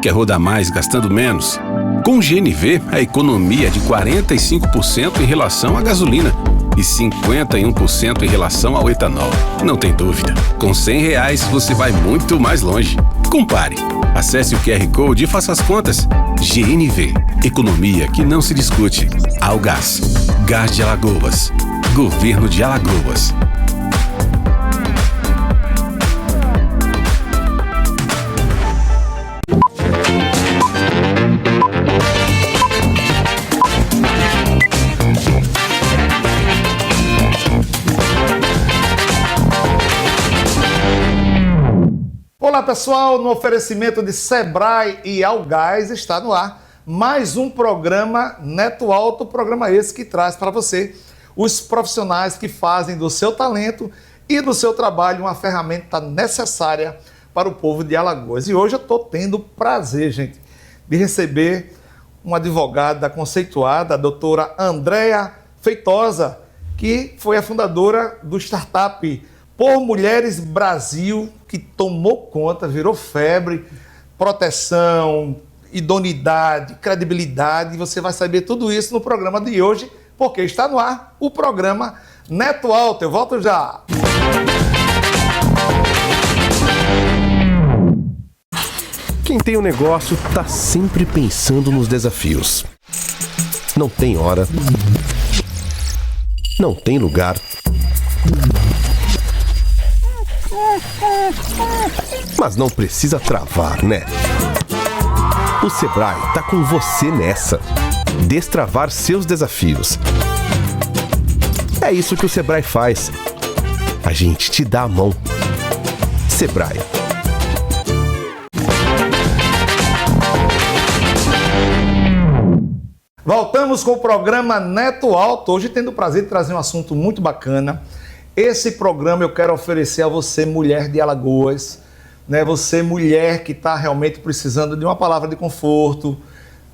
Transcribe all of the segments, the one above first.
Quer rodar mais gastando menos? Com o GNV, a economia é de 45% em relação à gasolina e 51% em relação ao etanol. Não tem dúvida, com R$100 você vai muito mais longe. Compare. Acesse o QR Code e faça as contas. GNV, economia que não se discute. Algás, Gás de Alagoas, Governo de Alagoas. Olá pessoal, no oferecimento de Sebrae e Algás está no ar mais um programa Neto Alto, programa esse que traz para você os profissionais que fazem do seu talento e do seu trabalho uma ferramenta necessária para o povo de Alagoas. E hoje eu estou tendo o prazer, gente, de receber uma advogada conceituada, a doutora Andréa Feitosa, que foi a fundadora do startup Por Mulheres Brasil, que tomou conta, virou febre, proteção, idoneidade, credibilidade. Você vai saber tudo isso no programa de hoje, porque está no ar o programa Neto Alto. Eu volto já. Quem tem um negócio está sempre pensando nos desafios. Não tem hora, não tem lugar, mas não precisa travar, né? O Sebrae tá com você nessa. Destravar seus desafios. É isso que o Sebrae faz. A gente te dá a mão. Sebrae. Voltamos com o programa Neto Alto, hoje tendo o prazer de trazer um assunto muito bacana. Esse programa eu quero oferecer a você, mulher de Alagoas, né? Você, mulher que está realmente precisando de uma palavra de conforto,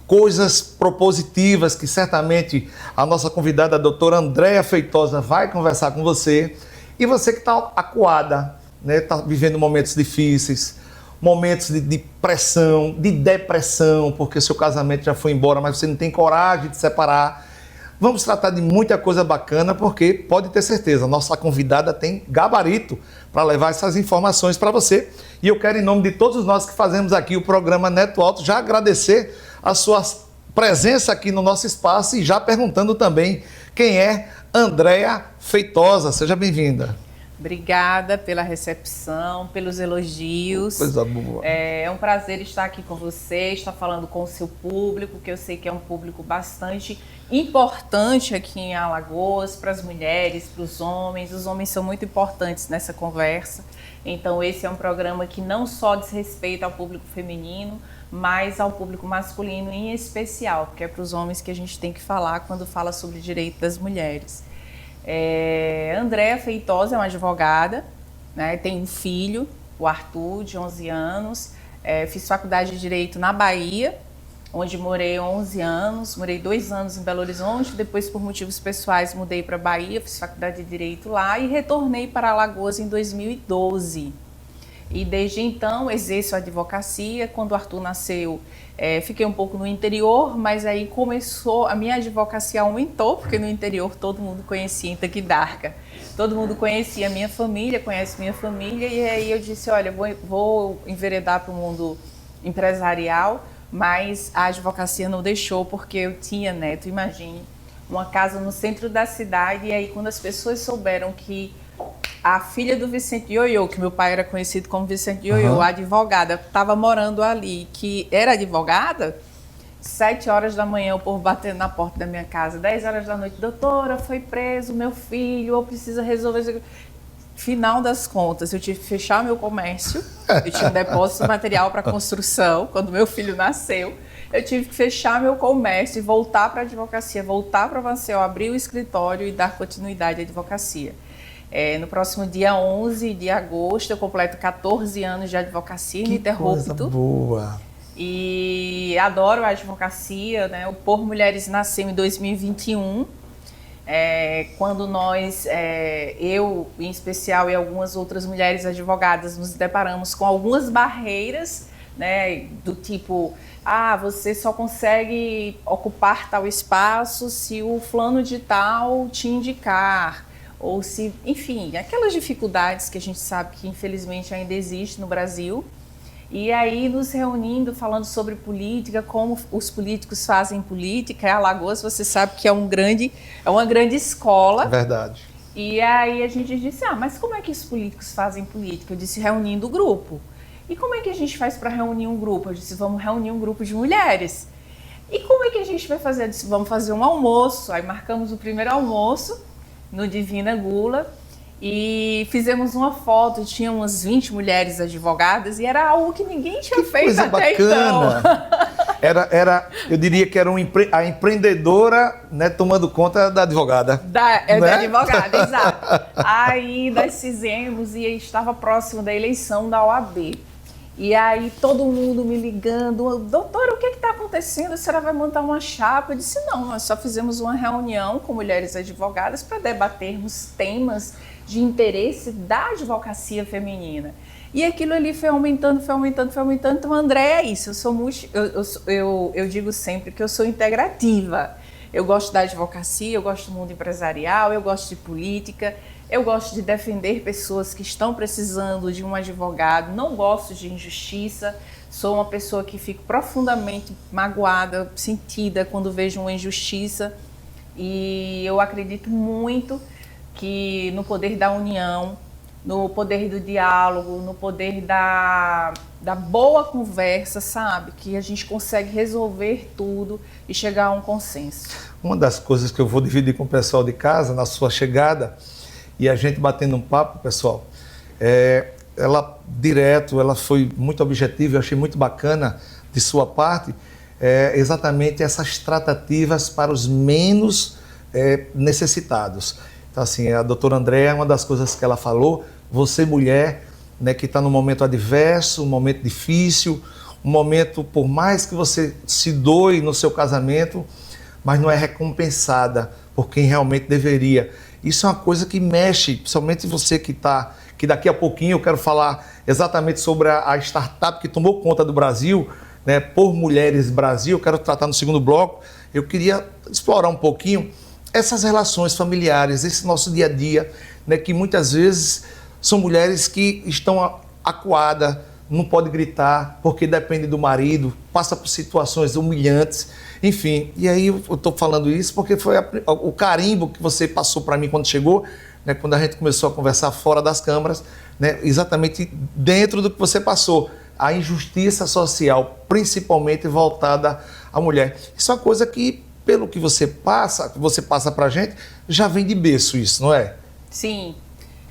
coisas propositivas que certamente a nossa convidada, a doutora Andréa Feitosa, vai conversar com você. E você que está acuada, né? Está vivendo momentos difíceis, momentos de pressão, de depressão, porque seu casamento já foi embora, mas você não tem coragem de separar. Vamos tratar de muita coisa bacana, porque pode ter certeza, nossa convidada tem gabarito para levar essas informações para você. E eu quero, em nome de todos nós que fazemos aqui o programa Neto Alto, já agradecer a sua presença aqui no nosso espaço e já perguntando também quem é Andréa Feitosa. Seja bem-vinda. Obrigada pela recepção, pelos elogios. Coisa boa. É um prazer estar aqui com você, estar falando com o seu público, que eu sei que é um público bastante importante aqui em Alagoas, para as mulheres, para os homens. Os homens são muito importantes nessa conversa. Então esse é um programa que não só diz respeito ao público feminino, mas ao público masculino em especial, porque é para os homens que a gente tem que falar quando fala sobre o direito das mulheres. Andréa Feitosa é uma advogada, né? Tem um filho, o Arthur, de 11 anos. Fiz faculdade de Direito na Bahia, onde morei 11 anos. Morei 2 anos em Belo Horizonte, depois por motivos pessoais mudei para a Bahia, fiz faculdade de Direito lá e retornei para Alagoas em 2012. E desde então exerço a advocacia. Quando o Arthur nasceu, fiquei um pouco no interior, mas aí começou, a minha advocacia aumentou, porque no interior todo mundo conhecia, em Taquidarca. Todo mundo conhecia a minha família, conhece minha família, e aí eu disse, olha, vou enveredar para o mundo empresarial, mas a advocacia não deixou, porque eu tinha neto. Imagine, uma casa no centro da cidade, e aí quando as pessoas souberam que a filha do Vicente Ioiô, que meu pai era conhecido como Vicente Ioiô, a advogada, estava morando ali, que era advogada, 7 horas da manhã, o povo batendo na porta da minha casa, 10 horas da noite, doutora, foi preso meu filho, eu preciso resolver isso. Final das contas, eu tive que fechar meu comércio, eu tinha um depósito de material para construção, quando meu filho nasceu, eu tive que fechar meu comércio e voltar para a advocacia, voltar para Maceió, abrir o escritório e dar continuidade à advocacia. No próximo dia 11 de agosto, eu completo 14 anos de advocacia ininterrupto. Coisa boa. E adoro a advocacia, né? O Por Mulheres nasceu em 2021, quando nós, eu em especial e algumas outras mulheres advogadas, nos deparamos com algumas barreiras né? Do tipo, você só consegue ocupar tal espaço se o fulano de tal te indicar. Ou se, enfim, aquelas dificuldades que a gente sabe que infelizmente ainda existe no Brasil. E aí nos reunindo, falando sobre política, como os políticos fazem política. Alagoas, você sabe que é uma grande escola. Verdade. E aí a gente disse, mas como é que os políticos fazem política? Eu disse, reunindo o grupo. E como é que a gente faz para reunir um grupo? Eu disse, vamos reunir um grupo de mulheres. E como é que a gente vai fazer? Eu disse, vamos fazer um almoço. Aí marcamos o primeiro almoço no Divina Gula e fizemos uma foto. Tinha umas 20 mulheres advogadas e era algo que ninguém tinha feito coisa até bacana. Então. Eu diria que era a empreendedora, né, tomando conta da advogada. Da advogada, exato. Aí nós fizemos e estava próximo da eleição da OAB. E aí todo mundo me ligando, doutora, o que está acontecendo? A senhora vai montar uma chapa? Eu disse, não, nós só fizemos uma reunião com mulheres advogadas para debatermos temas de interesse da advocacia feminina. E aquilo ali foi aumentando. Então, André, é isso, eu digo sempre que eu sou integrativa. Eu gosto da advocacia, eu gosto do mundo empresarial, eu gosto de política, eu gosto de defender pessoas que estão precisando de um advogado, não gosto de injustiça, sou uma pessoa que fico profundamente magoada, sentida quando vejo uma injustiça e eu acredito muito que no poder da união, no poder do diálogo, no poder da boa conversa, sabe? Que a gente consegue resolver tudo e chegar a um consenso. Uma das coisas que eu vou dividir com o pessoal de casa, na sua chegada, e a gente batendo um papo, pessoal, ela foi muito objetiva, eu achei muito bacana de sua parte, exatamente essas tratativas para os menos necessitados. Então, assim, a doutora Andréa, uma das coisas que ela falou, você mulher, né, que está num momento adverso, um momento difícil, um momento, por mais que você se doe no seu casamento, mas não é recompensada por quem realmente deveria. Isso é uma coisa que mexe, principalmente você que daqui a pouquinho eu quero falar exatamente sobre a startup que tomou conta do Brasil, né, por Mulheres Brasil, eu quero tratar no segundo bloco. Eu queria explorar um pouquinho essas relações familiares, esse nosso dia a dia, né, que muitas vezes são mulheres que estão acuadas, não pode gritar porque depende do marido, passa por situações humilhantes, enfim. E aí eu estou falando isso porque foi o carimbo que você passou para mim quando chegou, né, quando a gente começou a conversar fora das câmaras, né, exatamente dentro do que você passou, a injustiça social, principalmente voltada à mulher. Isso é uma coisa que, pelo que você passa para a gente, já vem de berço isso, não é? Sim.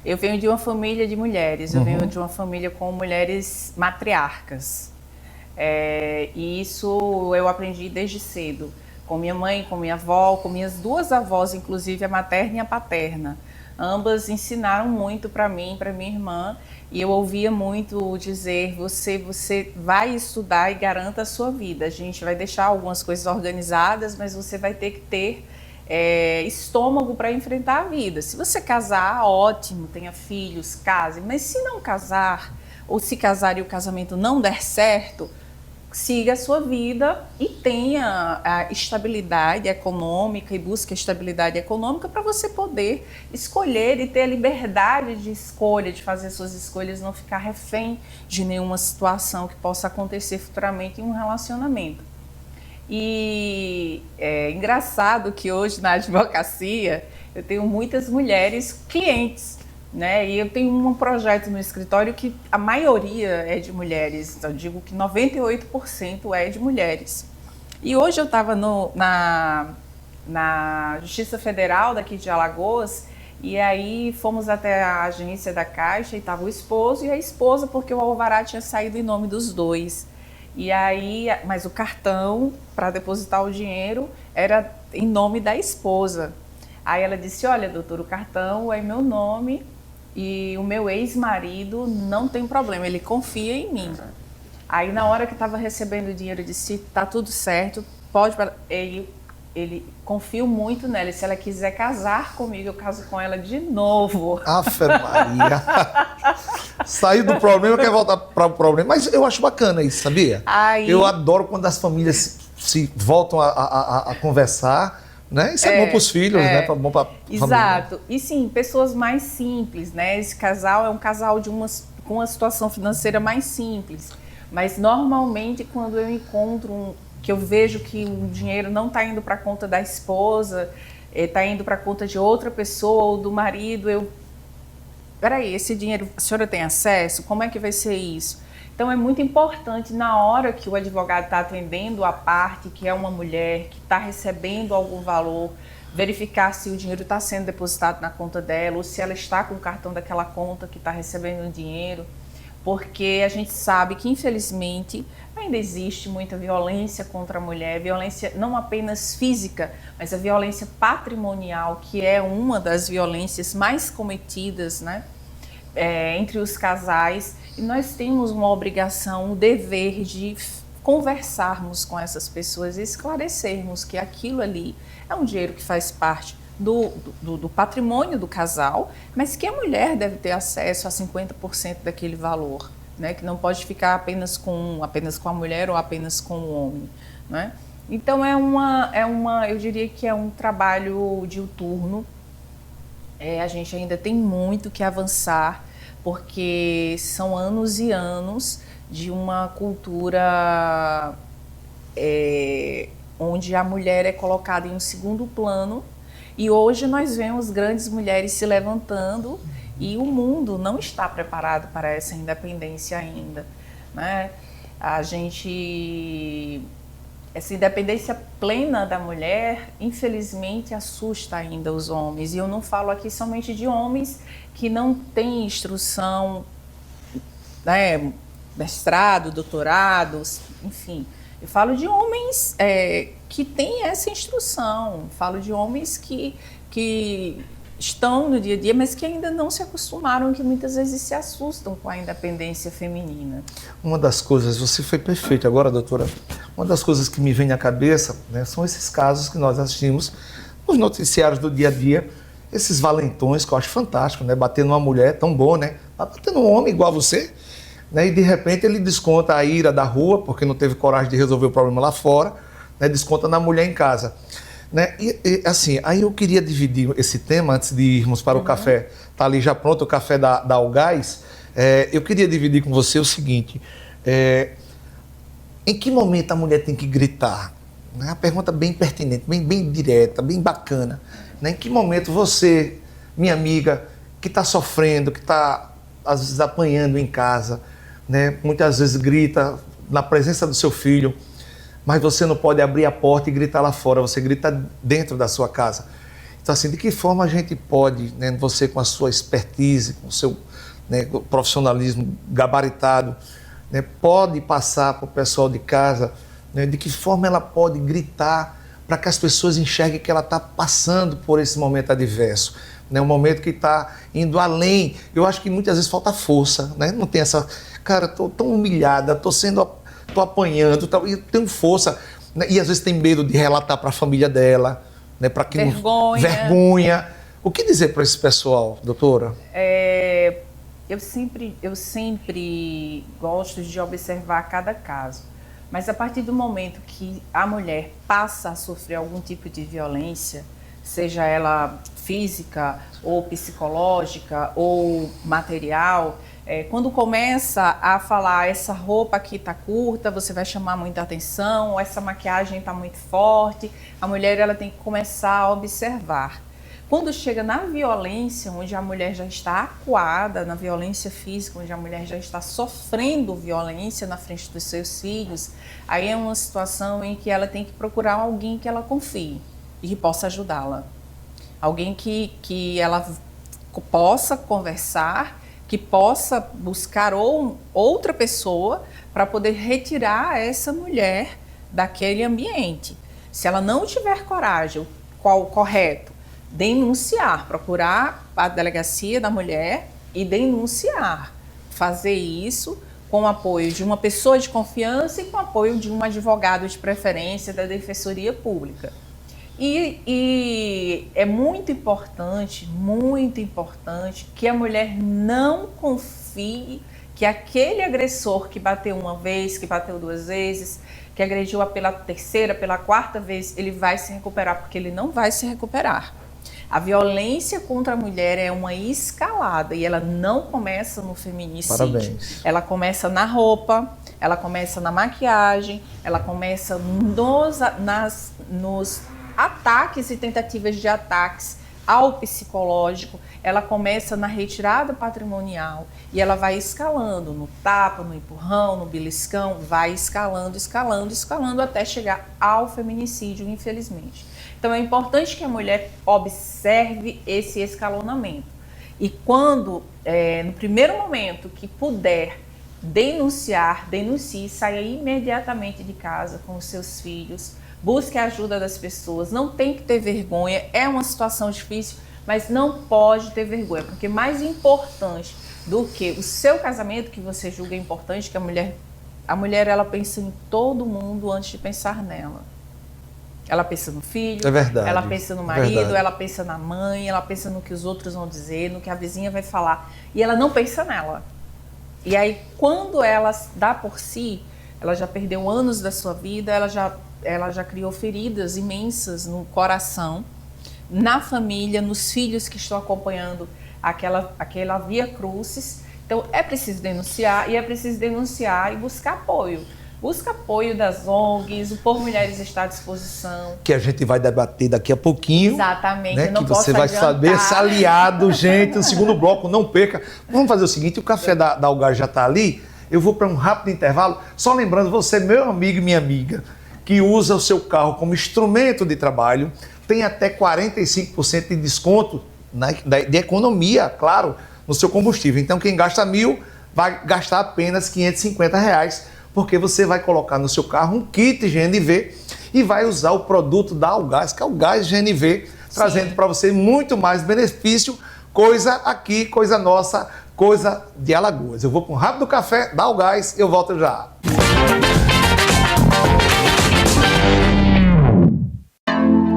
Eu venho de uma família de mulheres, eu venho de uma família com mulheres matriarcas. E isso eu aprendi desde cedo, com minha mãe, com minha avó, com minhas duas avós, inclusive a materna e a paterna. Ambas ensinaram muito para mim, para minha irmã, e eu ouvia muito dizer, você vai estudar e garanta a sua vida. A gente vai deixar algumas coisas organizadas, mas você vai ter que ter estômago para enfrentar a vida. Se você casar, ótimo, tenha filhos, case, mas se não casar, ou se casar e o casamento não der certo, siga a sua vida e tenha a estabilidade econômica e busque a estabilidade econômica para você poder escolher e ter a liberdade de escolha, de fazer suas escolhas, não ficar refém de nenhuma situação que possa acontecer futuramente em um relacionamento. E é engraçado que hoje na advocacia eu tenho muitas mulheres clientes, né? E eu tenho um projeto no escritório que a maioria é de mulheres, eu digo que 98% é de mulheres. E hoje eu estava na Justiça Federal daqui de Alagoas e aí fomos até a agência da Caixa e estava o esposo e a esposa, porque o alvará tinha saído em nome dos dois. E aí, mas o cartão para depositar o dinheiro era em nome da esposa. Aí ela disse, olha, doutor, o cartão é meu nome e o meu ex-marido não tem problema, ele confia em mim. Aí na hora que estava recebendo o dinheiro, eu disse, tá tudo certo, pode... E confio muito nela. E se ela quiser casar comigo, eu caso com ela de novo. Afe Maria. Saiu do problema, quer voltar para o problema. Mas eu acho bacana isso, sabia? Eu adoro quando as famílias se voltam a conversar, né? Isso é bom para os filhos, né? Bom para a família. Exato. E sim, pessoas mais simples, né? Esse casal é um casal com uma situação financeira mais simples. Mas normalmente quando eu encontro que eu vejo que o dinheiro não está indo para a conta da esposa, está indo para a conta de outra pessoa ou do marido, peraí, esse dinheiro a senhora tem acesso? Como é que vai ser isso? Então é muito importante na hora que o advogado está atendendo a parte, que é uma mulher, que está recebendo algum valor, verificar se o dinheiro está sendo depositado na conta dela ou se ela está com o cartão daquela conta que está recebendo o dinheiro, porque a gente sabe que infelizmente ainda existe muita violência contra a mulher, violência não apenas física, mas a violência patrimonial, que é uma das violências mais cometidas, né, entre os casais. E nós temos uma obrigação, um dever de conversarmos com essas pessoas e esclarecermos que aquilo ali é um dinheiro que faz parte do patrimônio do casal, mas que a mulher deve ter acesso a 50% daquele valor, né? Que não pode ficar apenas com a mulher ou apenas com o homem, né? Então eu diria que é um trabalho diuturno. A gente ainda tem muito que avançar, porque são anos e anos de uma cultura onde a mulher é colocada em um segundo plano, e hoje nós vemos grandes mulheres se levantando e o mundo não está preparado para essa independência ainda, né? Essa independência plena da mulher, infelizmente, assusta ainda os homens. E eu não falo aqui somente de homens que não têm instrução, né, mestrado, doutorados, enfim. Eu falo de homens que têm essa instrução, falo de homens que estão no dia a dia, mas que ainda não se acostumaram, que muitas vezes se assustam com a independência feminina. Uma das coisas, você foi perfeita agora, doutora, uma das coisas que me vem à cabeça, né, são esses casos que nós assistimos nos noticiários do dia a dia, esses valentões que eu acho fantástico, né, bater numa mulher tão bom, né, bater num homem igual a você, né, e de repente ele desconta a ira da rua, porque não teve coragem de resolver o problema lá fora, né, desconta na mulher em casa. Né? E assim, aí eu queria dividir esse tema antes de irmos para o café. Está ali já pronto o café da Algás. Eu queria dividir com você o seguinte: em que momento a mulher tem que gritar? É uma pergunta bem pertinente, bem direta, bem bacana. Né? Em que momento você, minha amiga, que está sofrendo, que está às vezes apanhando em casa, né? Muitas vezes grita na presença do seu filho, mas você não pode abrir a porta e gritar lá fora, você grita dentro da sua casa. Então, assim, de que forma a gente pode, né, você com a sua expertise, com o seu, né, profissionalismo gabaritado, né, pode passar para o pessoal de casa, né, de que forma ela pode gritar para que as pessoas enxerguem que ela está passando por esse momento adverso, né, um momento que está indo além. Eu acho que muitas vezes falta força, né, não tem essa... Cara, estou tão humilhada, estou apanhando, e tenho força, né? E às vezes tem medo de relatar para a família dela, né? Para que vergonha. O que dizer para esse pessoal, doutora? Eu sempre gosto de observar cada caso, mas a partir do momento que a mulher passa a sofrer algum tipo de violência, seja ela física ou psicológica ou material, quando começa a falar, essa roupa aqui está curta, você vai chamar muita atenção, ou essa maquiagem está muito forte, a mulher ela tem que começar a observar. Quando chega na violência, onde a mulher já está acuada, na violência física, onde a mulher já está sofrendo violência na frente dos seus filhos, aí é uma situação em que ela tem que procurar alguém que ela confie e que possa ajudá-la. Alguém que ela possa conversar, que possa buscar outra pessoa para poder retirar essa mulher daquele ambiente. Se ela não tiver coragem, qual correto? Denunciar, procurar a delegacia da mulher e denunciar. Fazer isso com o apoio de uma pessoa de confiança e com o apoio de um advogado de preferência da Defensoria Pública. E é muito importante que a mulher não confie que aquele agressor que bateu uma vez, que bateu 2 vezes, que agrediu pela 3ª, pela 4ª vez, ele vai se recuperar, porque ele não vai se recuperar. A violência contra a mulher é uma escalada e ela não começa no feminicídio. Parabéns. Ela começa na roupa, ela começa na maquiagem, ela começa nos ataques e tentativas de ataques ao psicológico, ela começa na retirada patrimonial e ela vai escalando no tapa, no empurrão, no beliscão, vai escalando até chegar ao feminicídio, infelizmente. Então é importante que a mulher observe esse escalonamento e quando, no primeiro momento que puder denuncie, saia imediatamente de casa com os seus filhos, busque a ajuda das pessoas, não tem que ter vergonha, é uma situação difícil, mas não pode ter vergonha, porque mais importante do que o seu casamento, que você julga importante, que a mulher ela pensa em todo mundo antes de pensar nela. Ela pensa no filho, é verdade, ela pensa no marido, ela pensa na mãe, ela pensa no que os outros vão dizer, no que a vizinha vai falar, e ela não pensa nela. E aí, quando ela dá por si, ela já perdeu anos da sua vida, ela já criou feridas imensas no coração, na família, nos filhos que estão acompanhando aquela via crucis. Então, é preciso denunciar e buscar apoio. Busca apoio das ONGs, o Por Mulheres está à disposição. Que a gente vai debater daqui a pouquinho. Exatamente, né? não Que você vai adiantar. saber, esse aliado, gente, no segundo bloco, não perca. Vamos fazer o seguinte, o café da Algar já está ali, eu vou para um rápido intervalo, só lembrando, você, meu amigo e minha amiga, que usa o seu carro como instrumento de trabalho, tem até 45% de desconto de economia, claro, no seu combustível. Então, quem gasta 1.000 vai gastar apenas R$550, porque você vai colocar no seu carro um kit GNV e vai usar o produto da Algás, que é o gás GNV, trazendo para você muito mais benefício, coisa aqui, coisa nossa, coisa de Alagoas. Eu vou para um rápido café da Algás e eu volto já.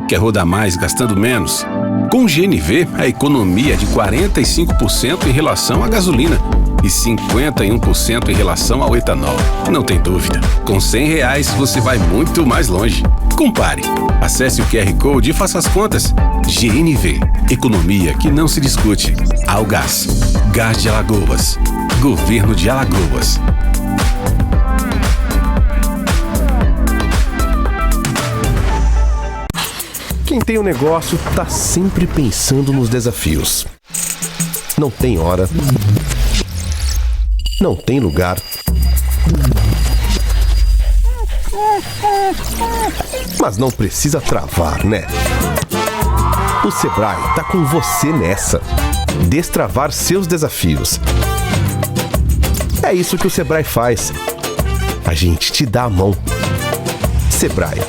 Quer rodar mais gastando menos? Com o GNV, a economia é de 45% em relação à gasolina e 51% em relação ao etanol. Não tem dúvida, com R$100 você vai muito mais longe. Compare. Acesse o QR Code e faça as contas. GNV, economia que não se discute. Algás, Gás de Alagoas, Governo de Alagoas. Quem tem um negócio tá sempre pensando nos desafios. Não tem hora, não tem lugar, mas não precisa travar, né? O Sebrae tá com você nessa. Destravar seus desafios. É isso que o Sebrae faz. A gente te dá a mão. Sebrae.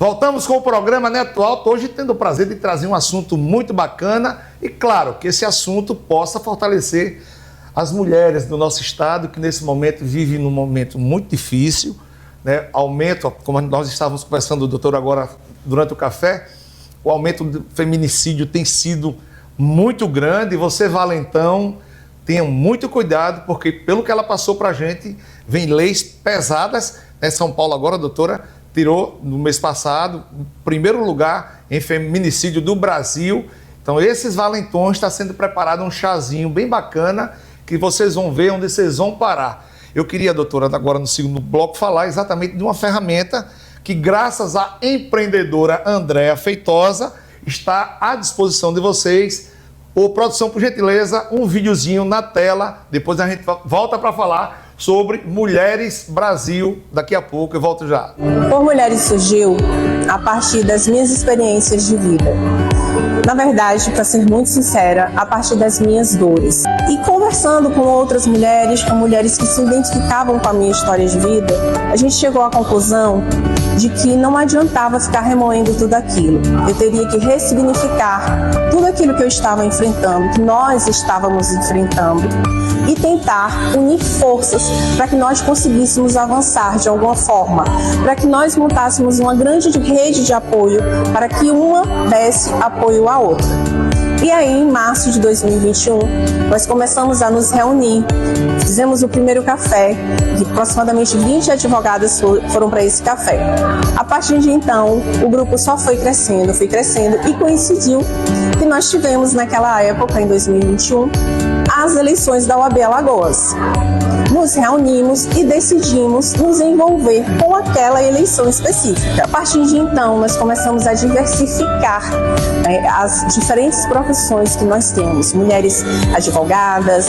Voltamos com o programa Neto Alto, hoje tendo o prazer de trazer um assunto muito bacana e, claro, que esse assunto possa fortalecer as mulheres do nosso estado, que nesse momento vivem num momento muito difícil, né? Aumento, como nós estávamos conversando, doutor, agora durante o café, o aumento do feminicídio tem sido muito grande. E você, valentão, tenha muito cuidado, porque pelo que ela passou para a gente, vem leis pesadas, né? São Paulo agora, doutora, tirou no mês passado o primeiro lugar em feminicídio do Brasil. Então esses valentões, está sendo preparado um chazinho bem bacana que vocês vão ver onde vocês vão parar. Eu queria, doutora, agora no segundo bloco, falar exatamente de uma ferramenta que, graças à empreendedora Andréa Feitosa, está à disposição de vocês. Ô, produção, por gentileza, um videozinho na tela, depois a gente volta para falar sobre Mulheres Brasil. Daqui a pouco eu volto já. Por Mulheres surgiu a partir das minhas experiências de vida. Na verdade, para ser muito sincera, a partir das minhas dores. E conversando com outras mulheres, com mulheres que se identificavam com a minha história de vida, a gente chegou à conclusão de que não adiantava ficar remoendo tudo aquilo. Eu teria que ressignificar tudo aquilo que eu estava enfrentando, que nós estávamos enfrentando, e tentar unir forças para que nós conseguíssemos avançar de alguma forma, para que nós montássemos uma grande rede de apoio para que uma desse apoio à outra. E aí, em março de 2021, nós começamos a nos reunir, fizemos o primeiro café, e aproximadamente 20 advogadas foram para esse café. A partir de então, o grupo só foi crescendo e coincidiu que nós tivemos naquela época, em 2021, as eleições da OAB Alagoas. Nos reunimos e decidimos nos envolver com aquela eleição específica. A partir de então, nós começamos a diversificar as diferentes profissões que nós temos. Mulheres advogadas,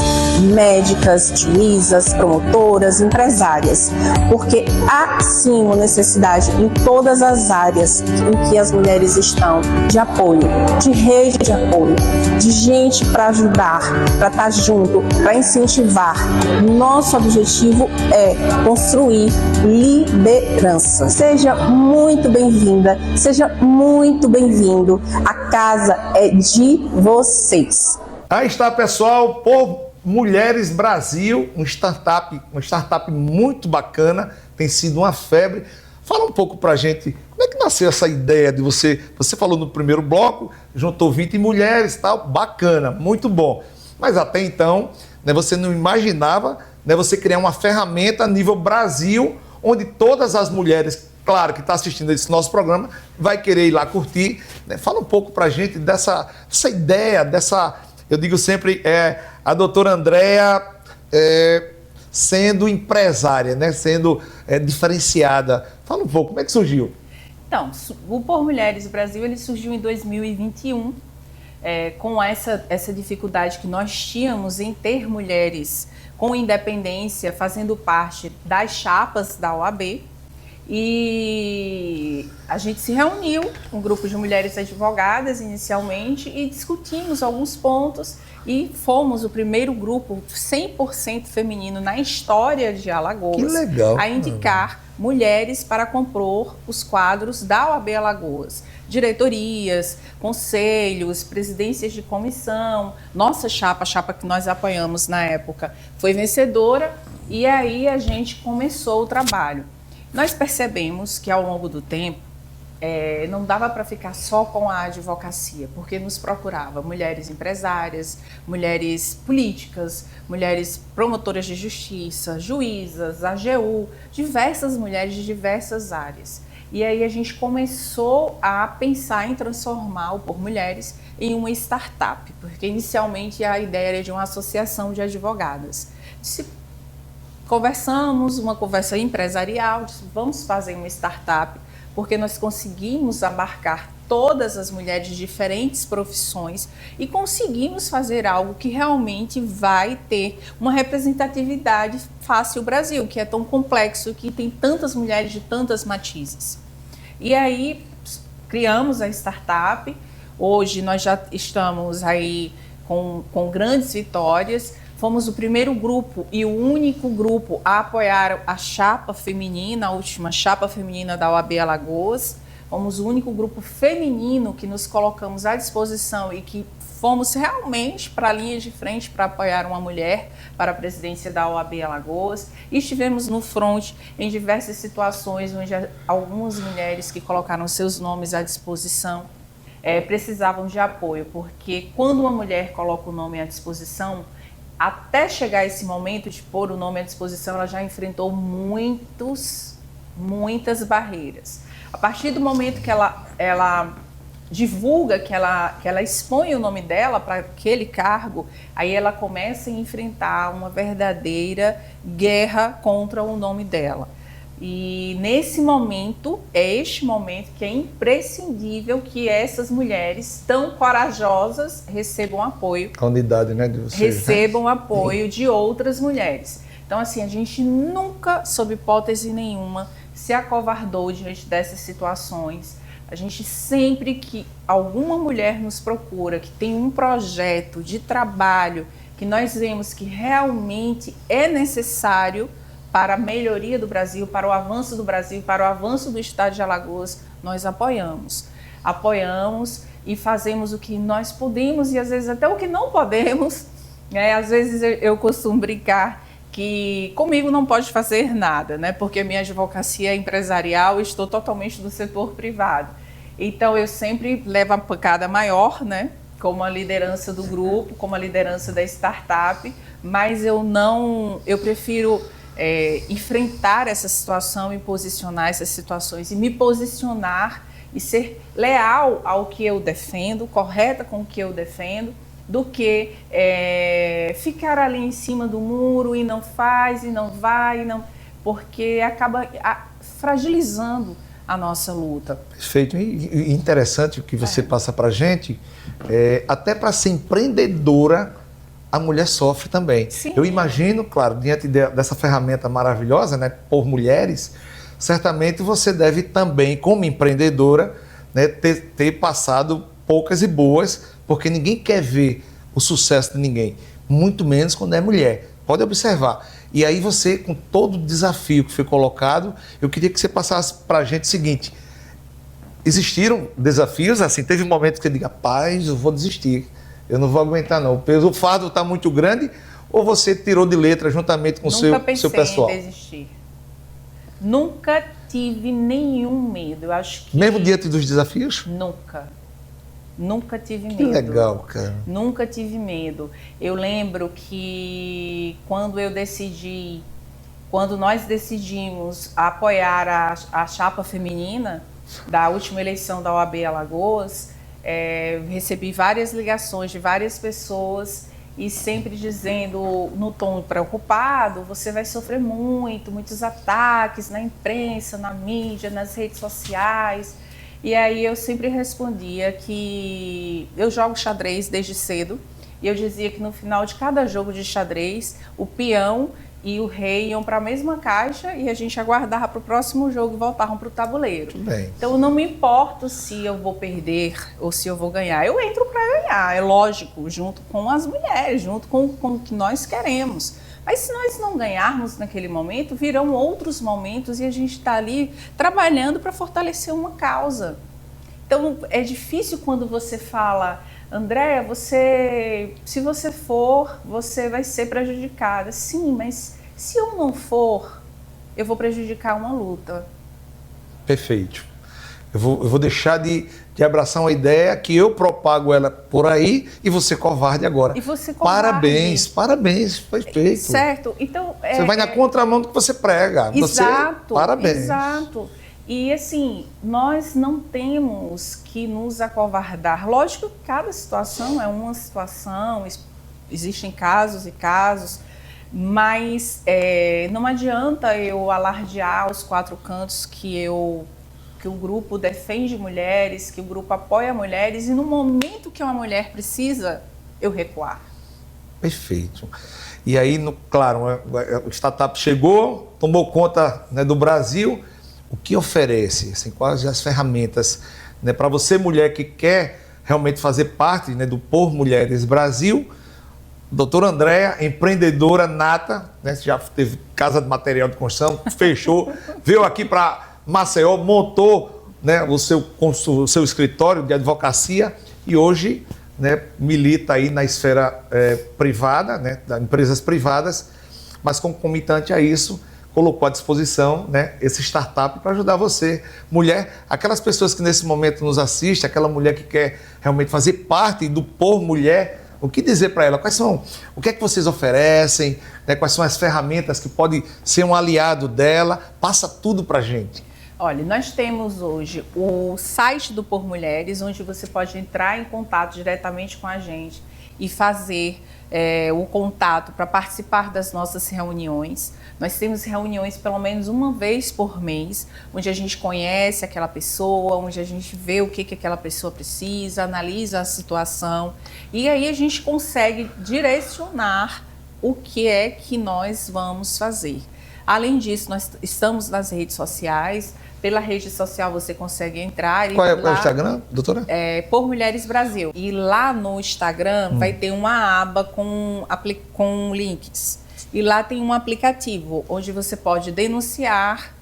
médicas, juízas, promotoras, empresárias. Porque há sim uma necessidade em todas as áreas em que as mulheres estão de apoio, de rede de apoio, de gente para ajudar, para estar junto, para incentivar. Nosso objetivo é construir liderança. Seja muito bem-vinda, seja muito bem-vindo. A casa é de vocês. Aí está, pessoal, por Mulheres Brasil, uma startup muito bacana, tem sido uma febre. Fala um pouco pra gente, como é que nasceu essa ideia de você falou no primeiro bloco, juntou 20 mulheres e tal, bacana, muito bom. Mas até então, né, você não imaginava, né, você criar uma ferramenta a nível Brasil, onde todas as mulheres, claro, que está assistindo esse nosso programa, vai querer ir lá curtir. Né? Fala um pouco pra gente dessa ideia, eu digo sempre, a doutora Andréa sendo empresária, né, sendo diferenciada. Fala um pouco, como é que surgiu? Então, o Por Mulheres Brasil, ele surgiu em 2021, com essa dificuldade que nós tínhamos em ter mulheres com independência fazendo parte das chapas da OAB. E a gente se reuniu, um grupo de mulheres advogadas inicialmente, e discutimos alguns pontos e fomos o primeiro grupo 100% feminino na história de Alagoas a indicar mulheres para compor os quadros da OAB Alagoas. Diretorias, conselhos, presidências de comissão. Nossa chapa, a chapa que nós apoiamos na época, foi vencedora e aí a gente começou o trabalho. Nós percebemos que ao longo do tempo não dava para ficar só com a advocacia, porque nos procurava mulheres empresárias, mulheres políticas, mulheres promotoras de justiça, juízas, AGU, diversas mulheres de diversas áreas. E aí a gente começou a pensar em transformar o Por Mulheres em uma startup, porque inicialmente a ideia era de uma associação de advogadas. Conversamos, uma conversa empresarial, disse, vamos fazer uma startup, porque nós conseguimos abarcar todas as mulheres de diferentes profissões e conseguimos fazer algo que realmente vai ter uma representatividade face ao Brasil, que é tão complexo, que tem tantas mulheres de tantas matizes. E aí criamos a startup, hoje nós já estamos aí com grandes vitórias. Fomos o primeiro grupo e o único grupo a apoiar a chapa feminina, a última chapa feminina da OAB Alagoas. Fomos o único grupo feminino que nos colocamos à disposição e que fomos realmente para a linha de frente para apoiar uma mulher para a presidência da OAB Alagoas. E estivemos no front em diversas situações onde algumas mulheres que colocaram seus nomes à disposição precisavam de apoio, porque quando uma mulher coloca o nome à disposição, até chegar esse momento de pôr o nome à disposição, ela já enfrentou muitas barreiras. A partir do momento que ela divulga, que ela expõe o nome dela para aquele cargo, aí ela começa a enfrentar uma verdadeira guerra contra o nome dela. E nesse momento, este momento que é imprescindível que essas mulheres tão corajosas recebam apoio. A unidade, né, de vocês, recebam apoio de outras mulheres. Então, assim, a gente nunca, sob hipótese nenhuma, se acovardou diante dessas situações. A gente sempre que alguma mulher nos procura, que tem um projeto de trabalho, que nós vemos que realmente é necessário para a melhoria do Brasil, para o avanço do Brasil, para o avanço do estado de Alagoas, nós apoiamos. Apoiamos e fazemos o que nós podemos e às vezes até o que não podemos. Às vezes eu costumo brincar que comigo não pode fazer nada, né? Porque a minha advocacia é empresarial e estou totalmente do setor privado. Então eu sempre levo a pancada maior, né? Como a liderança do grupo, como a liderança da startup, mas eu prefiro enfrentar essa situação e posicionar essas situações e me posicionar e ser leal ao que eu defendo, correta com o que eu defendo, do que ficar ali em cima do muro e não faz, e não vai, porque acaba fragilizando a nossa luta. Perfeito. E interessante o que você passa para a gente, até para ser empreendedora, a mulher sofre também. Sim. Eu imagino, claro, diante dessa ferramenta maravilhosa, né, por mulheres, certamente você deve também, como empreendedora, né, ter passado poucas e boas, porque ninguém quer ver o sucesso de ninguém, muito menos quando é mulher. Pode observar. E aí você, com todo o desafio que foi colocado, eu queria que você passasse para a gente o seguinte: existiram desafios, assim, teve momentos que você diga, rapaz, eu vou desistir, eu não vou aguentar não, o fardo está muito grande, ou você tirou de letra juntamente com o seu pessoal? Nunca pensei em desistir. Nunca tive nenhum medo. Eu acho que... Mesmo diante dos desafios? Nunca tive medo. Que legal, cara. Nunca tive medo. Eu lembro que quando nós decidimos apoiar a chapa feminina da última eleição da OAB Alagoas, recebi várias ligações de várias pessoas e sempre dizendo no tom preocupado, você vai sofrer muitos ataques na imprensa, na mídia, nas redes sociais. E aí eu sempre respondia que eu jogo xadrez desde cedo e eu dizia que no final de cada jogo de xadrez, o peão e o rei iam para a mesma caixa e a gente aguardava para o próximo jogo e voltavam para o tabuleiro. Bem. Então eu não me importo se eu vou perder ou se eu vou ganhar. Eu entro para ganhar, é lógico, junto com as mulheres, junto com o que nós queremos. Mas se nós não ganharmos naquele momento, virão outros momentos e a gente está ali trabalhando para fortalecer uma causa. Então é difícil quando você fala, Andréa, se você for, você vai ser prejudicada. Sim, mas se eu não for, eu vou prejudicar uma luta. Perfeito. Eu vou deixar de abraçar uma ideia que eu propago ela por aí e você covarde agora. E você covarde. Parabéns, perfeito. Certo. Então, você vai na contramão do que você prega. Exato, parabéns. Exato. E assim, nós não temos que nos acovardar. Lógico que cada situação é uma situação, existem casos e casos, mas não adianta eu alardear aos quatro cantos que o grupo defende mulheres, que o grupo apoia mulheres e no momento que uma mulher precisa, eu recuar. Perfeito. E aí, claro, o startup chegou, tomou conta, né, do Brasil. O que oferece? Assim, quais as ferramentas, né, para você, mulher que quer realmente fazer parte, né, do Por Mulheres Brasil? Doutora Andréa, empreendedora nata, né, já teve casa de material de construção, fechou, veio aqui para Maceió, montou, né, o seu escritório de advocacia e hoje, né, milita aí na esfera privada, né, das empresas privadas, mas concomitante a isso, colocou à disposição, né, esse startup para ajudar você, mulher, aquelas pessoas que nesse momento nos assistem, aquela mulher que quer realmente fazer parte do Por Mulher, o que dizer para ela? O que é que vocês oferecem? Né, quais são as ferramentas que podem ser um aliado dela? Passa tudo para a gente. Olha, nós temos hoje o site do Por Mulheres, onde você pode entrar em contato diretamente com a gente e fazer o contato para participar das nossas reuniões. Nós temos reuniões pelo menos uma vez por mês, onde a gente conhece aquela pessoa, onde a gente vê o que aquela pessoa precisa, analisa a situação e aí a gente consegue direcionar o que é que nós vamos fazer. Além disso, nós estamos nas redes sociais. Pela rede social você consegue entrar. Qual é o Instagram, doutora? Por Mulheres Brasil. E lá no Instagram vai ter uma aba com links. E lá tem um aplicativo onde você pode denunciar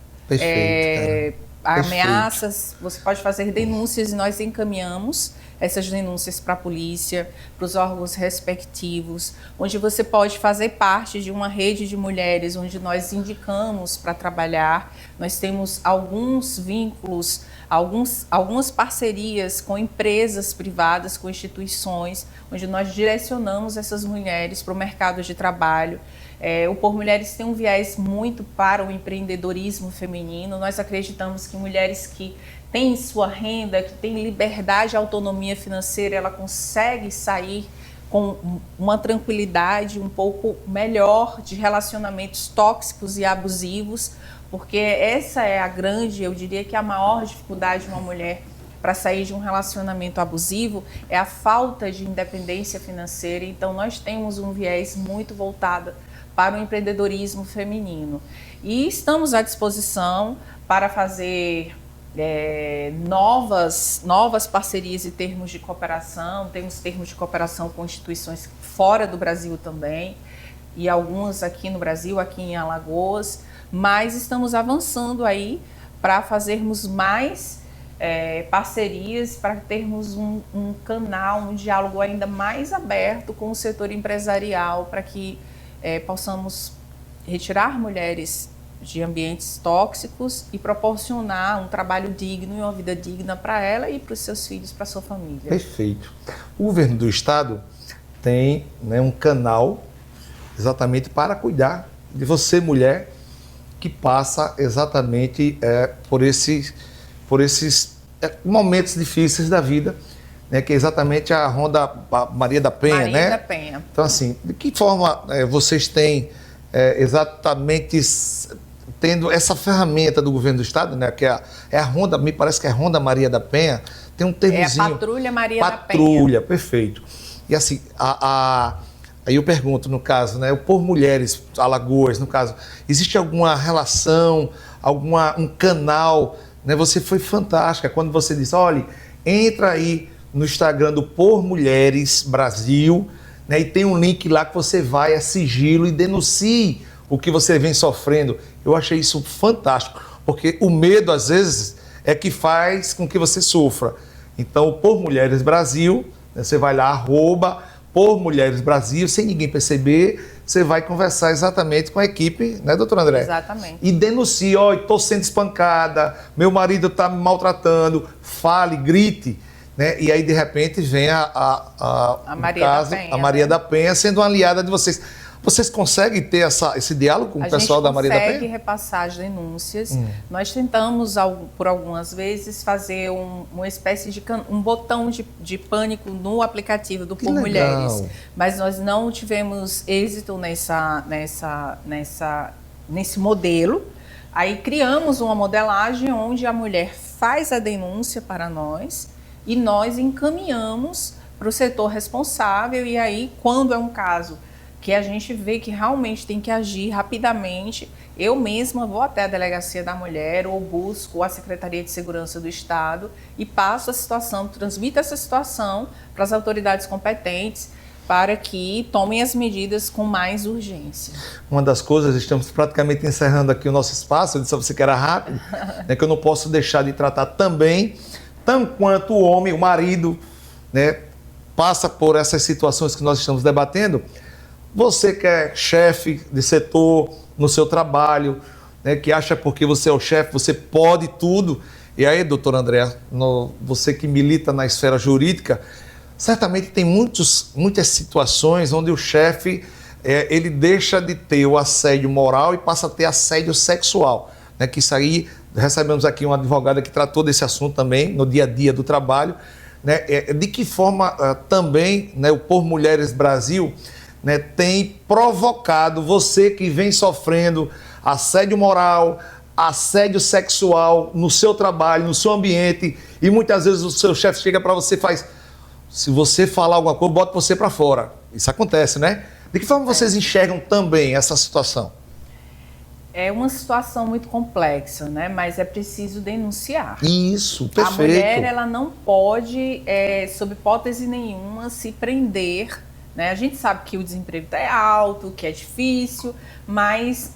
ameaças, você pode fazer denúncias e nós encaminhamos essas denúncias para a polícia, para os órgãos respectivos, onde você pode fazer parte de uma rede de mulheres, onde nós indicamos para trabalhar. Nós temos alguns vínculos, algumas parcerias com empresas privadas, com instituições, onde nós direcionamos essas mulheres para o mercado de trabalho. O Por Mulheres tem um viés muito para o empreendedorismo feminino. Nós acreditamos que mulheres que têm sua renda, que têm liberdade e autonomia financeira, ela consegue sair com uma tranquilidade um pouco melhor de relacionamentos tóxicos e abusivos, porque essa é eu diria que a maior dificuldade de uma mulher para sair de um relacionamento abusivo é a falta de independência financeira. Então nós temos um viés muito voltado para o empreendedorismo feminino. E estamos à disposição para fazer novas parcerias e termos de cooperação. Temos termos de cooperação com instituições fora do Brasil também, e algumas aqui no Brasil, aqui em Alagoas, mas estamos avançando aí para fazermos mais parcerias, para termos um canal, um diálogo ainda mais aberto com o setor empresarial, para que possamos retirar mulheres de ambientes tóxicos e proporcionar um trabalho digno e uma vida digna para ela e para os seus filhos, para a sua família. Perfeito. O governo do estado tem, um canal exatamente para cuidar de você, mulher, que passa exatamente por esses momentos difíceis da vida, que é exatamente a Ronda Maria da Penha, Maria da Penha. Então, assim, de que forma vocês têm exatamente tendo essa ferramenta do governo do estado, que é a Ronda, me parece que é a Ronda Maria da Penha, tem um termozinho. É a Patrulha Maria da Penha. Patrulha, perfeito. E assim, aí eu pergunto, no caso, o Por Mulheres Alagoas, no caso, existe alguma relação, um canal, Você foi fantástica quando você disse, olha, entra aí no Instagram do Por Mulheres Brasil, e tem um link lá que você vai a sigilo e denuncie o que você vem sofrendo. Eu achei isso fantástico, porque o medo, às vezes, é que faz com que você sofra. Então, o Por Mulheres Brasil, você vai lá, Por Mulheres Brasil, sem ninguém perceber, você vai conversar exatamente com a equipe, doutor André? Exatamente. E denuncie, estou sendo espancada, meu marido está me maltratando, fale, grite. E aí, de repente, vem a Maria da Penha sendo uma aliada de vocês. Vocês conseguem ter esse diálogo com o pessoal da Maria da Penha? A gente consegue repassar as denúncias. Nós tentamos, por algumas vezes, fazer uma espécie de um botão de pânico no aplicativo do Por Mulheres. Mas nós não tivemos êxito nesse modelo. Aí criamos uma modelagem onde a mulher faz a denúncia para nós e nós encaminhamos para o setor responsável. E aí, quando é um caso que a gente vê que realmente tem que agir rapidamente, eu mesma vou até a Delegacia da Mulher ou busco a Secretaria de Segurança do Estado e passo a situação, transmito essa situação para as autoridades competentes para que tomem as medidas com mais urgência. Uma das coisas, estamos praticamente encerrando aqui o nosso espaço, eu disse a você que era rápido, que eu não posso deixar de tratar também, tanto quanto o homem, o marido, passa por essas situações que nós estamos debatendo. Você que é chefe de setor no seu trabalho, que acha porque você é o chefe, você pode tudo. E aí, doutor André, você que milita na esfera jurídica, certamente tem muitas situações onde o chefe ele deixa de ter o assédio moral e passa a ter assédio sexual. Que isso aí, recebemos aqui uma advogada que tratou desse assunto também no dia a dia do trabalho. De que forma também o Por Mulheres Brasil tem provocado você que vem sofrendo assédio moral, assédio sexual no seu trabalho, no seu ambiente, e muitas vezes o seu chefe chega para você e faz, se você falar alguma coisa, bota você para fora. Isso acontece, De que forma vocês enxergam também essa situação? É uma situação muito complexa, né? Mas é preciso denunciar. Isso, perfeito. A mulher, ela não pode, sob hipótese nenhuma, se prender, né? A gente sabe que o desemprego é alto, que é difícil, mas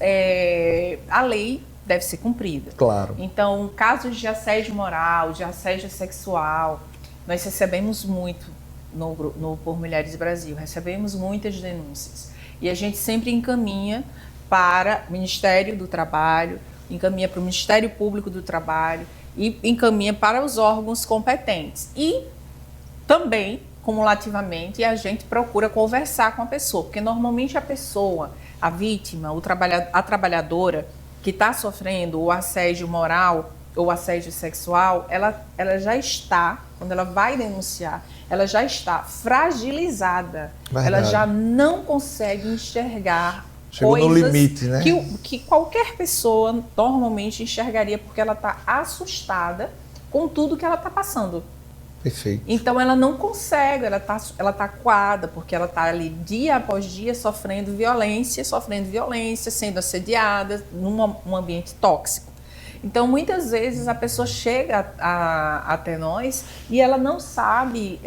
a lei deve ser cumprida. Claro. Então, casos de assédio moral, de assédio sexual, nós recebemos muito no Por Mulheres Brasil, recebemos muitas denúncias. E a gente sempre encaminha para o Ministério do Trabalho, encaminha para o Ministério Público do Trabalho e encaminha para os órgãos competentes. E também, cumulativamente, a gente procura conversar com a pessoa, porque normalmente a pessoa, a vítima, a trabalhadora que está sofrendo o assédio moral ou assédio sexual, ela já está, quando ela vai denunciar, ela já está fragilizada. Verdade. Ela já não consegue enxergar Chegou coisas no limite, né? que qualquer pessoa normalmente enxergaria, porque ela está assustada com tudo que ela está passando. Perfeito. Então ela não consegue, ela tá acuada, porque ela está ali dia após dia sofrendo violência, sendo assediada num ambiente tóxico. Então muitas vezes a pessoa chega até nós e ela não sabe,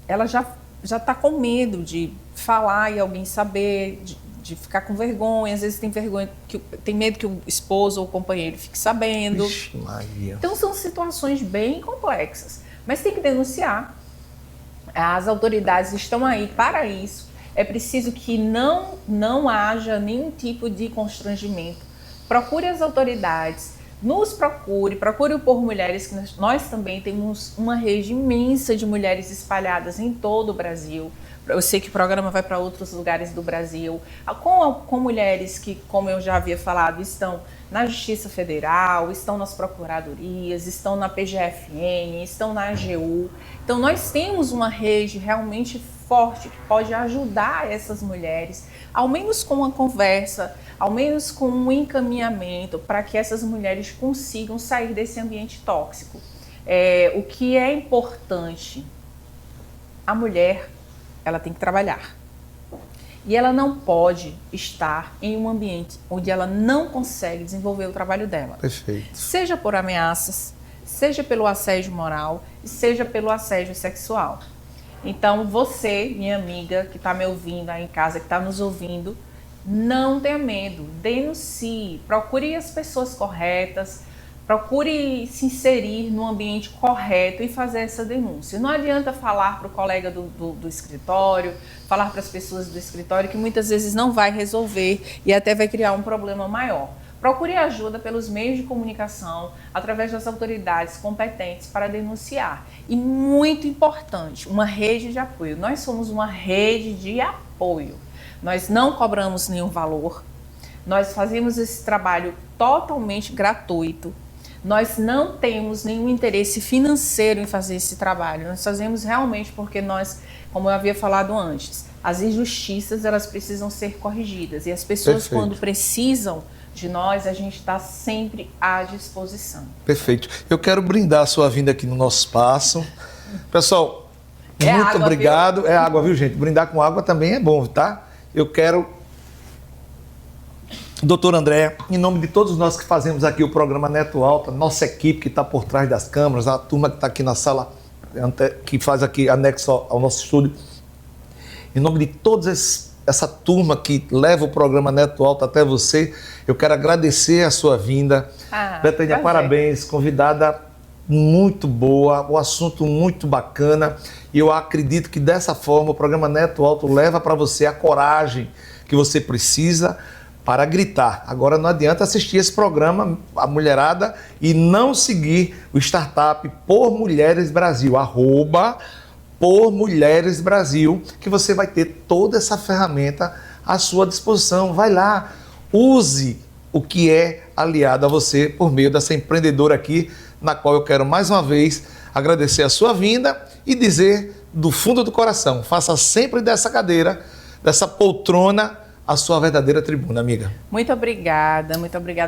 ela já está com medo de falar e alguém saber, de ficar com vergonha, às vezes tem medo que o esposo ou o companheiro fique sabendo. Vixe, Maria. Então são situações bem complexas, mas tem que denunciar. As autoridades estão aí para isso. É preciso que não haja nenhum tipo de constrangimento. Procure as autoridades, nos procure o Por Mulheres, que nós também temos uma rede imensa de mulheres espalhadas em todo o Brasil. Eu sei que o programa vai para outros lugares do Brasil, com mulheres que, como eu já havia falado, estão na Justiça Federal, estão nas procuradorias, estão na PGFN, estão na AGU. Então, nós temos uma rede realmente forte que pode ajudar essas mulheres, ao menos com uma conversa, ao menos com um encaminhamento, para que essas mulheres consigam sair desse ambiente tóxico. O que é importante, a mulher, ela tem que trabalhar. E ela não pode estar em um ambiente onde ela não consegue desenvolver o trabalho dela. Perfeito. Seja por ameaças, seja pelo assédio moral, seja pelo assédio sexual. Então, você, minha amiga, que está me ouvindo aí em casa, que está nos ouvindo, não tenha medo, denuncie, procure as pessoas corretas, procure se inserir no ambiente correto e fazer essa denúncia. Não adianta falar para o colega do escritório, falar para as pessoas do escritório, que muitas vezes não vai resolver e até vai criar um problema maior. Procure ajuda pelos meios de comunicação, através das autoridades competentes para denunciar. E muito importante, uma rede de apoio. Nós somos uma rede de apoio. Nós não cobramos nenhum valor. Nós fazemos esse trabalho totalmente gratuito. Nós não temos nenhum interesse financeiro em fazer esse trabalho. Nós fazemos realmente porque nós, como eu havia falado antes, as injustiças elas precisam ser corrigidas. E as pessoas, Perfeito. Quando precisam de nós, a gente está sempre à disposição. Perfeito. Eu quero brindar a sua vinda aqui no nosso espaço. Pessoal, muito água, obrigado. Viu? É água, viu, gente? Brindar com água também é bom, tá? Eu quero... Doutor André, em nome de todos nós que fazemos aqui o programa Neto Alta, nossa equipe que está por trás das câmeras, a turma que está aqui na sala, que faz aqui anexo ao nosso estúdio, em nome de toda essa turma que leva o programa Neto Alta até você, eu quero agradecer a sua vinda. Betânia, parabéns, convidada muito boa, o assunto muito bacana, e eu acredito que dessa forma o programa Neto Alto leva para você a coragem que você precisa para gritar. Agora não adianta assistir esse programa, a mulherada, e não seguir o startup Por Mulheres Brasil, @Por Mulheres Brasil, que você vai ter toda essa ferramenta à sua disposição. Vai lá, use o que é aliado a você por meio dessa empreendedora aqui, na qual eu quero mais uma vez agradecer a sua vinda e dizer do fundo do coração, faça sempre dessa cadeira, dessa poltrona, a sua verdadeira tribuna, amiga. Muito obrigada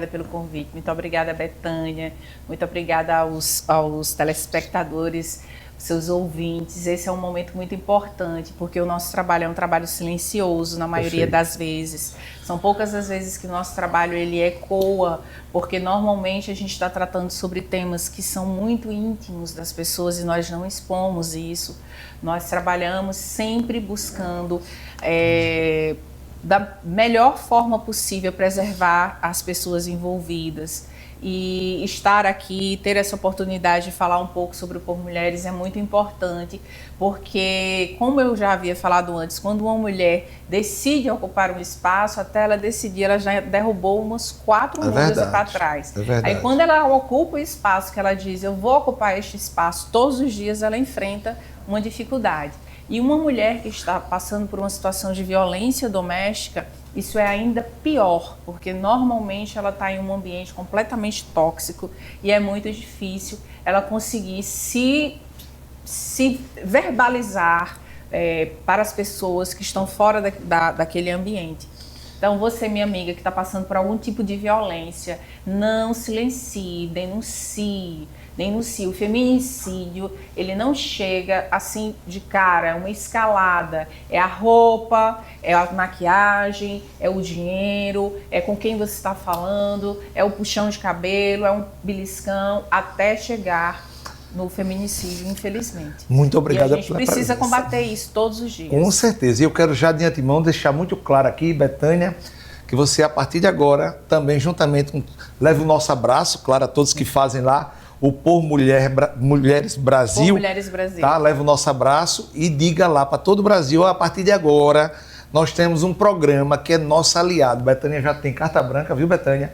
pelo convite, muito obrigada, Betânia, muito obrigada aos telespectadores. seus ouvintes. Esse é um momento muito importante, porque o nosso trabalho é um trabalho silencioso, na maioria das vezes. São poucas as vezes que o nosso trabalho ele ecoa, porque normalmente a gente está tratando sobre temas que são muito íntimos das pessoas e nós não expomos isso. Nós trabalhamos sempre buscando da melhor forma possível preservar as pessoas envolvidas. E estar aqui, ter essa oportunidade de falar um pouco sobre o Por Mulheres é muito importante, porque, como eu já havia falado antes, quando uma mulher decide ocupar um espaço, até ela decidir, ela já derrubou umas 4 mudas para trás. Aí, quando ela ocupa o espaço, que ela diz, eu vou ocupar este espaço, todos os dias ela enfrenta uma dificuldade. E uma mulher que está passando por uma situação de violência doméstica, isso é ainda pior, porque normalmente ela está em um ambiente completamente tóxico e é muito difícil ela conseguir se verbalizar para as pessoas que estão fora daquele ambiente. Então, você, minha amiga, que está passando por algum tipo de violência, não silencie, denuncie. O feminicídio, ele não chega assim de cara, é uma escalada. É a roupa, é a maquiagem, é o dinheiro, é com quem você está falando, é o puxão de cabelo, é um beliscão, até chegar no feminicídio, infelizmente. Muito obrigado. E a gente precisa combater isso todos os dias. Com certeza. E eu quero já de antemão deixar muito claro aqui, Betânia, que você, a partir de agora, também juntamente com... leve o nosso abraço, claro, a todos que fazem lá o Por Mulheres Brasil. Por Mulheres Brasil. Tá? Leva o nosso abraço e diga lá para todo o Brasil, a partir de agora, nós temos um programa que é nosso aliado. Betânia já tem carta branca, viu, Betânia?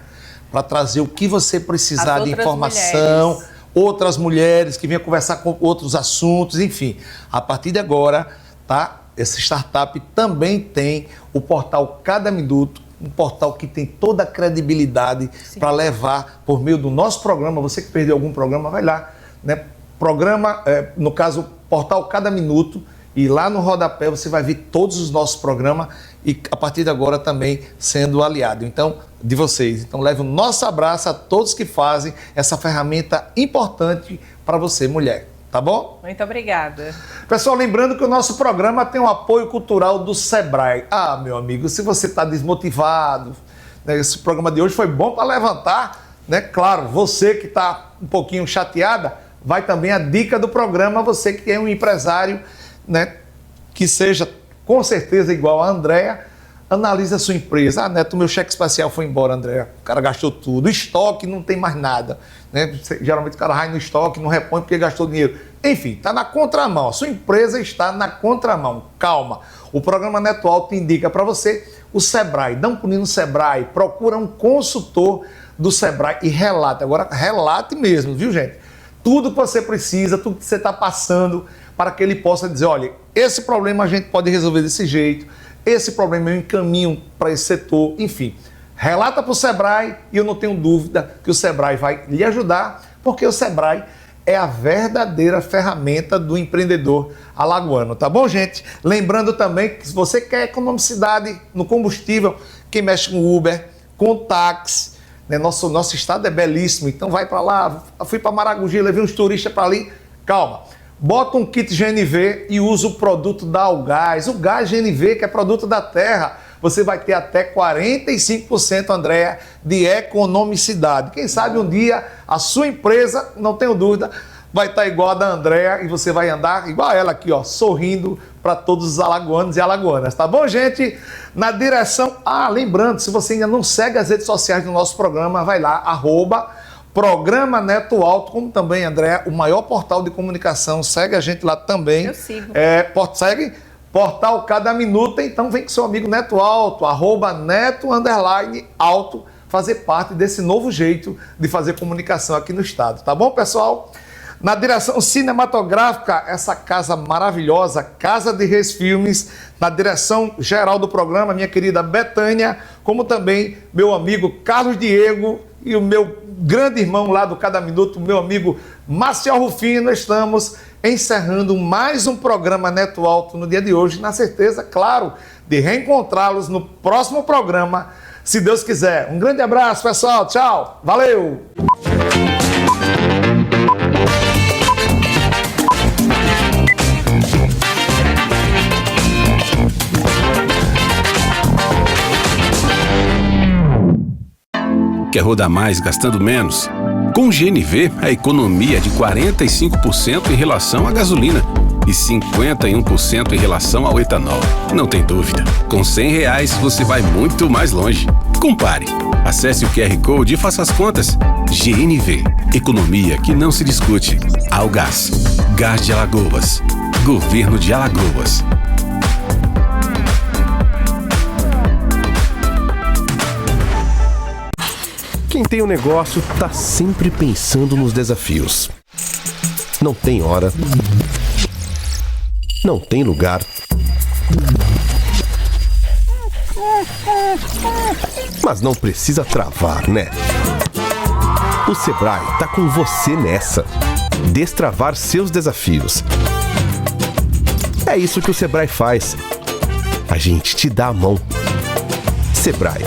Para trazer o que você precisar de informação, outras mulheres que venham conversar com outros assuntos, enfim. A partir de agora, tá? Essa startup também tem o portal Cada Minuto, um portal que tem toda a credibilidade para levar por meio do nosso programa. Você que perdeu algum programa, vai lá, né? Programa, no caso, portal Cada Minuto, e lá no rodapé você vai ver todos os nossos programas e a partir de agora também sendo aliado, então, de vocês. Então, leve o nosso abraço a todos que fazem essa ferramenta importante para você, mulher. Tá bom? Muito obrigada. Pessoal, lembrando que o nosso programa tem um apoio cultural do Sebrae. Ah, meu amigo, se você está desmotivado, né, esse programa de hoje foi bom para levantar, né? Claro, você que está um pouquinho chateada, vai também a dica do programa, você que é um empresário, né, que seja com certeza igual a Andréa, analisa a sua empresa. Ah, Neto, meu cheque especial foi embora, Andréa. O cara gastou tudo. Estoque, não tem mais nada. Né? Geralmente o cara vai no estoque, não repõe porque gastou dinheiro. Enfim, está na contramão. A sua empresa está na contramão. Calma. O programa Neto Alto indica para você o Sebrae. Dá um pulinho no Sebrae. Procura um consultor do Sebrae e relate. Agora, relate mesmo, viu, gente? Tudo que você precisa, tudo que você está passando, para que ele possa dizer, olha, esse problema a gente pode resolver desse jeito. Esse problema eu encaminho para esse setor, enfim. Relata para o Sebrae e eu não tenho dúvida que o Sebrae vai lhe ajudar, porque o Sebrae é a verdadeira ferramenta do empreendedor alagoano, tá bom, gente? Lembrando também que se você quer economicidade no combustível, quem mexe com Uber, com táxi, né? Nosso estado é belíssimo, então vai para lá. Eu fui para Maragogi, levei uns turistas para ali, calma. Bota um kit GNV e usa o produto da Algás. O gás GNV, que é produto da terra, você vai ter até 45%, Andréa, de economicidade. Quem sabe um dia a sua empresa, não tenho dúvida, vai estar igual a da Andréa e você vai andar igual a ela aqui, ó, sorrindo para todos os alagoanos e alagoanas. Tá bom, gente? Na direção... Ah, lembrando, se você ainda não segue as redes sociais do nosso programa, vai lá, @Programa Neto Alto, como também, André, o maior portal de comunicação. Segue a gente lá também. Eu sigo. Segue portal Cada Minuto, então vem com seu amigo Neto Alto, @Neto_Alto, fazer parte desse novo jeito de fazer comunicação aqui no estado. Tá bom, pessoal? Na direção cinematográfica, essa casa maravilhosa, Casa de Reis Filmes, na direção geral do programa, minha querida Betânia, como também meu amigo Carlos Diego e o meu grande irmão lá do Cada Minuto, meu amigo Marcial Rufino. Estamos encerrando mais um programa Neto Alto no dia de hoje, na certeza, claro, de reencontrá-los no próximo programa, se Deus quiser. Um grande abraço, pessoal. Tchau. Valeu! Quer rodar mais gastando menos? Com o GNV, a economia é de 45% em relação à gasolina e 51% em relação ao etanol. Não tem dúvida, com R$100 você vai muito mais longe. Compare. Acesse o QR Code e faça as contas. GNV, economia que não se discute. Algás, Gás de Alagoas, Governo de Alagoas. Quem tem um negócio tá sempre pensando nos desafios. Não tem hora, não tem lugar, mas não precisa travar, né? O Sebrae tá com você nessa. Destravar seus desafios. É isso que o Sebrae faz. A gente te dá a mão. Sebrae.